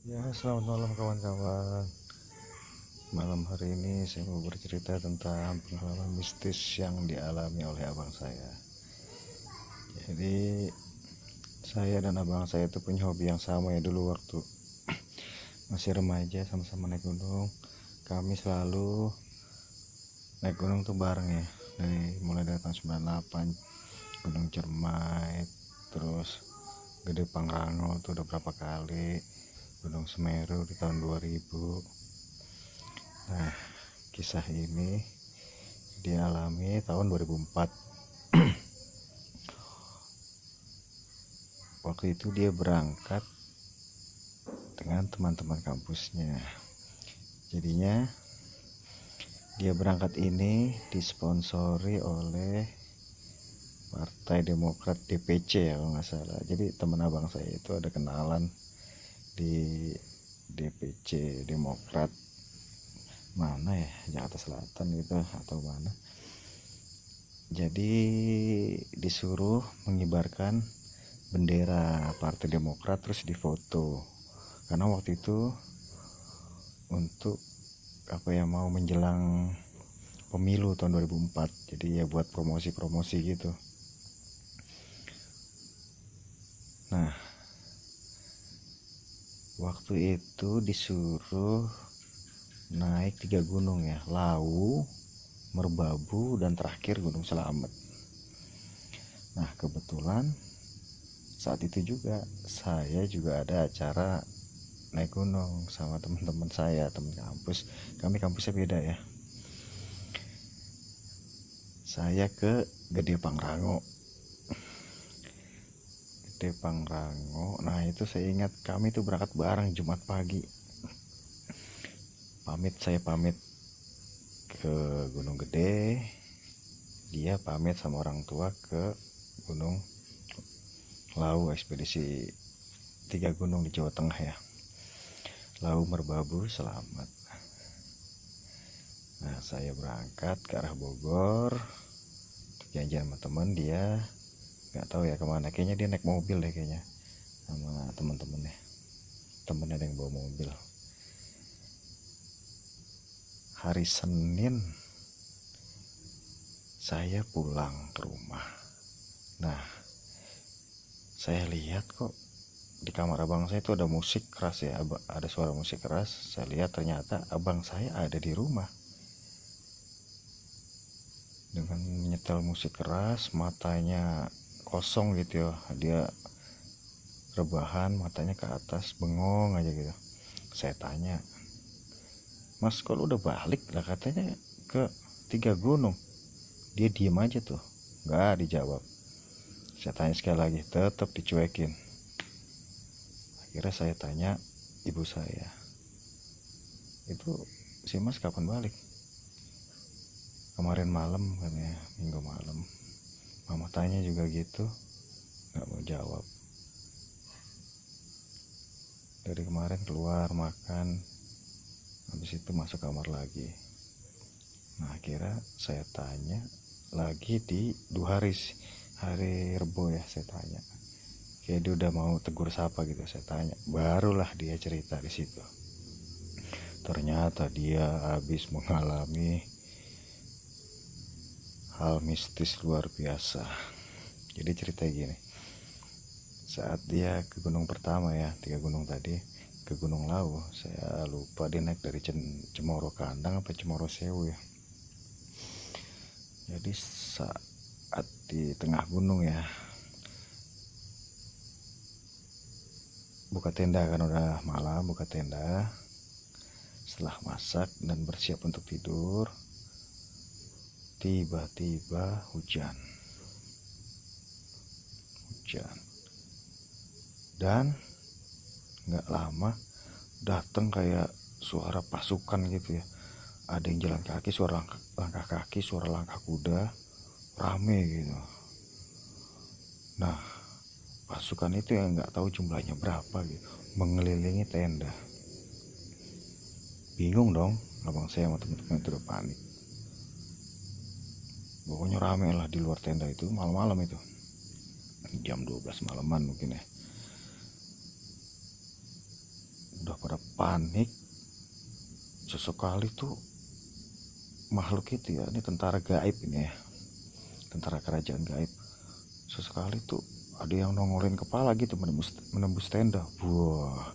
Ya, selamat malam kawan-kawan. Malam hari ini saya mau bercerita tentang pengalaman mistis yang dialami oleh abang saya. Jadi, saya dan abang saya itu punya hobi yang sama ya dulu waktu masih remaja, sama-sama naik gunung. Kami selalu naik gunung tuh bareng ya. Mulai dari tahun 98, Gunung Cermai, terus Gede Pangrango tuh udah berapa kali, Gunung Semeru di tahun 2000. Nah, kisah ini dialami tahun 2004. Waktu itu dia berangkat dengan teman-teman kampusnya. Jadinya dia berangkat ini disponsori oleh Partai Demokrat DPC ya kalau nggak salah. Jadi teman abang saya itu ada kenalan di DPC Demokrat mana ya, Jakarta Selatan gitu atau mana. Jadi disuruh mengibarkan bendera Partai Demokrat terus difoto, karena waktu itu untuk mau menjelang pemilu tahun 2004, jadi ya buat promosi gitu. Nah, waktu itu disuruh naik 3 gunung ya, Lawu, Merbabu, dan terakhir Gunung Selamet. Nah, kebetulan saat itu juga saya juga ada acara naik gunung sama teman-teman saya, teman kampus. Kami kampusnya beda ya. Saya ke Gede Pangrango. Nah itu saya ingat kami tuh berangkat bareng Jumat pagi. Saya pamit ke Gunung Gede, dia pamit sama orang tua ke Gunung Lawu, ekspedisi 3 gunung di Jawa Tengah ya, Lawu, Merbabu, Selamat. Nah, saya berangkat ke arah Bogor, janjian sama temen. Dia nggak tahu ya kemana, kayaknya dia naik mobil deh kayaknya sama temen-temennya ada yang bawa mobil. Hari Senin saya pulang ke rumah. Nah, saya lihat kok di kamar abang saya itu ada musik keras ya, ada suara musik keras. Saya lihat ternyata abang saya ada di rumah dengan menyetel musik keras, matanya kosong gitu ya, dia rebahan, matanya ke atas, bengong aja gitu. Saya tanya, "Mas, kalau udah balik lah katanya ke 3 gunung?" Dia diem aja tuh, nggak dijawab. Saya tanya sekali lagi, tetap dicuekin. Akhirnya saya tanya ibu saya, "Itu si Mas kapan balik?" "Kemarin malam," katanya, "minggu malam." Mama tanya juga gitu, nggak mau jawab. Dari kemarin keluar makan, habis itu masuk kamar lagi. Nah, akhirnya saya tanya lagi di 2 hari Rebo ya, saya tanya. Kayak dia udah mau tegur sapa gitu, saya tanya. Barulah dia cerita di situ. Ternyata dia habis mengalami hal mistis luar biasa. Jadi cerita gini, saat dia ke gunung pertama ya, 3 gunung tadi, ke Gunung Lawu, saya lupa dia naik dari Cemoro Kandang apa Cemoro Sewu ya. Jadi saat di tengah gunung ya, buka tenda kan, udah malam, buka tenda. Setelah masak dan bersiap untuk tidur, tiba-tiba hujan. Dan gak lama datang kayak suara pasukan gitu ya. Ada yang jalan kaki, suara langkah kaki, suara langkah kuda, rame gitu. Nah, pasukan itu yang gak tahu jumlahnya berapa gitu, mengelilingi tenda. Bingung dong abang saya sama teman-teman itu, udah panik. Pokoknya rame lah di luar tenda itu, malam-malam itu, jam 12 malaman mungkin ya. Udah panik. Sesekali tuh makhluk itu ya, ini tentara gaib ini ya, tentara kerajaan gaib, sesekali tuh ada yang nongolin kepala gitu menembus tenda. Wah,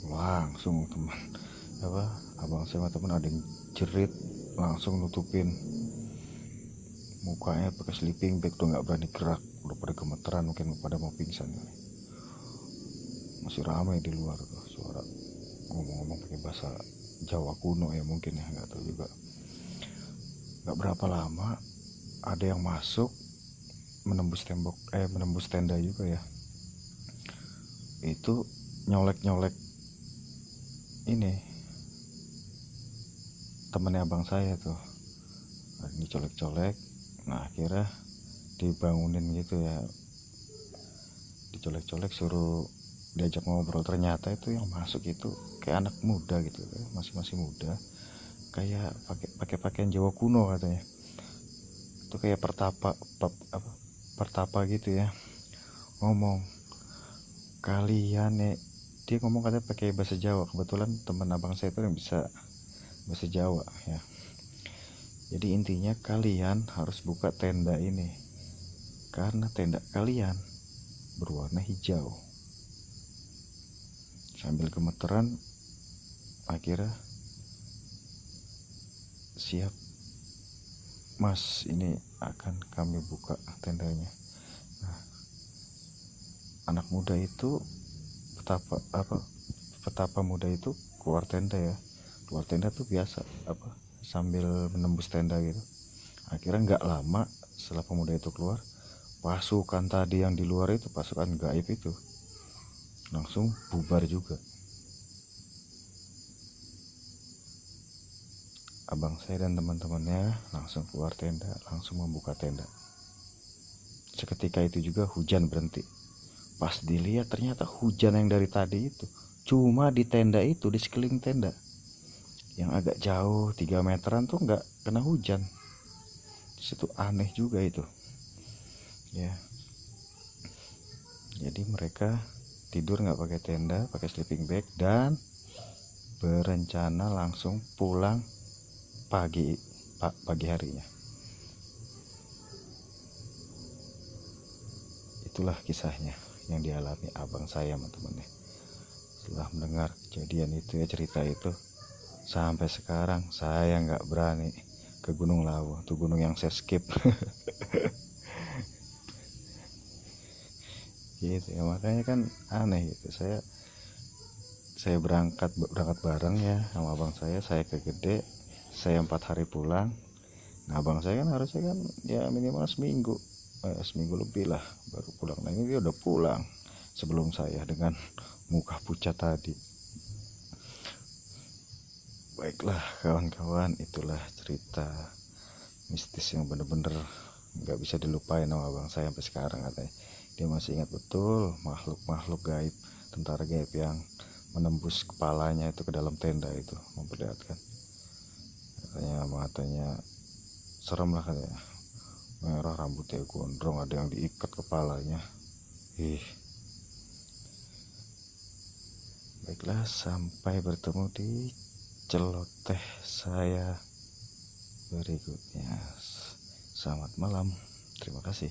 langsung abang sama teman ada yang jerit, langsung nutupin mukanya pakai sleeping bag, udah nggak berani gerak, udah pada gemeteran, mungkin pada mau pingsan. Masih ramai di luar tuh, suara ngomong-ngomong pakai bahasa Jawa kuno ya, mungkin ya, nggak tahu juga. Nggak berapa lama ada yang masuk, menembus tenda juga ya. Itu nyolek ini temennya abang saya tuh, ini colek-colek. Nah akhirnya dibangunin gitu ya, dicolek-colek, suruh diajak ngobrol. Ternyata itu yang masuk itu kayak anak muda gitu, masih muda, kayak pakai pakaian Jawa kuno katanya. Itu kayak pertapa gitu ya. Ngomong, kalian nih, dia ngomong katanya pakai bahasa Jawa. Kebetulan teman abang saya itu yang bisa bahasa Jawa ya. Jadi intinya kalian harus buka tenda ini karena tenda kalian berwarna hijau. Sambil gemeteran, akhirnya, siap mas, ini akan kami buka tendanya. Nah, anak muda itu petapa muda itu keluar tenda ya. Keluar tenda tuh biasa sambil menembus tenda gitu. Akhirnya nggak lama setelah pemuda itu keluar, pasukan tadi yang di luar itu, pasukan gaib itu, langsung bubar juga. Abang saya dan teman-temannya langsung keluar tenda, langsung membuka tenda. Seketika itu juga hujan berhenti. Pas dilihat ternyata hujan yang dari tadi itu cuma di tenda itu, di sekeliling tenda. Yang agak jauh 3 meteran tuh nggak kena hujan. Situ aneh juga itu ya. Jadi mereka tidur nggak pakai tenda, pakai sleeping bag, dan berencana langsung pulang pagi harinya. Itulah kisahnya yang dialami abang saya teman-teman. Setelah mendengar kejadian itu ya, cerita itu, sampai sekarang saya nggak berani ke Gunung Lawu, tuh gunung yang saya skip. Gitu ya, makanya kan aneh gitu. Saya berangkat bareng ya sama abang saya ke Gede. Saya 4 hari pulang. Nah abang saya kan harusnya kan ya minimal seminggu lebih lah baru pulang. Nah ini dia udah pulang sebelum saya dengan muka pucat tadi. Baiklah kawan-kawan, itulah cerita mistis yang bener-bener gak bisa dilupain sama abang saya sampai sekarang. Katanya dia masih ingat betul makhluk gaib, tentara gaib yang menembus kepalanya itu ke dalam tenda itu, memperlihatkan. Matanya serem lah katanya, merah, rambutnya gondrong, ada yang diikat kepalanya. Baiklah, sampai bertemu di celoteh saya berikutnya. Selamat malam, terima kasih.